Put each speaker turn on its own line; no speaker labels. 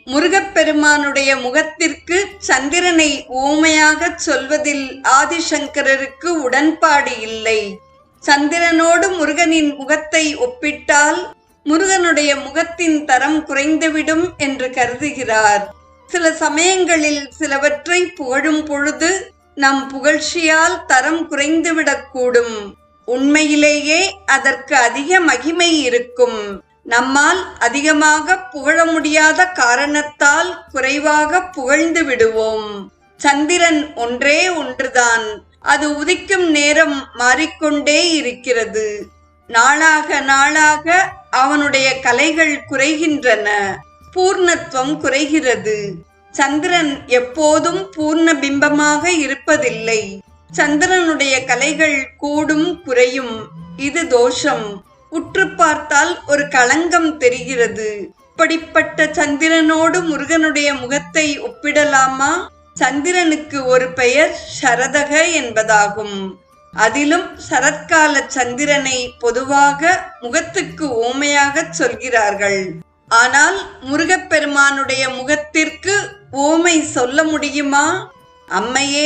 முருகப்பெருமானுடைய முகத்திற்கு சந்திரனை ஊமையாகச் சொல்வதில் ஆதிசங்கரருக்கு உடன்பாடு இல்லை. சந்திரனோடு முருகனின் முகத்தை ஒப்பிட்டால் முருகனுடைய முகத்தின் தரம் குறைந்துவிடும் என்று கருதுகிறார். சில சமயங்களில் சிலவற்றை புகழும் பொழுது நம் புகழ்ச்சியால் தரம் குறைந்துவிடக்கூடும். உண்மையிலேயே அதற்கு அதிக மகிமை இருக்கும். நம்மால் அதிகமாக புகழ முடியாத காரணத்தால் குறைவாக புகழ்ந்து விடுவோம். சந்திரன் ஒன்றே ஒன்றுதான். அது உதிக்கும் நேரம் மாறிக்கொண்டே இருக்கிறது. நாளாக நாளாக அவனுடைய கலைகள் குறைகின்றன, பூர்ணத்துவம் குறைகிறது. சந்திரன் எப்போதும் பூர்ண பிம்பமாக இருப்பதில்லை. சந்திரனுடைய கலைகள் கூடும் குறையும். இது தோஷம். உற்று பார்த்தால் ஒரு களங்கம் தெரிகிறது. இப்படிப்பட்ட சந்திரனோடு முருகனுடைய முகத்தை ஒப்பிடலாமா? சந்திரனுக்கு ஒரு பெயர் சரதக என்பதாகும். அதிலும் சரத்கால சந்திரனை பொதுவாக முகத்துக்கு ஓமையாக சொல்கிறார்கள். ஆனால் முருகப்பெருமானுடைய முகத்திற்கு ஓமை சொல்ல முடியுமா? அம்மையே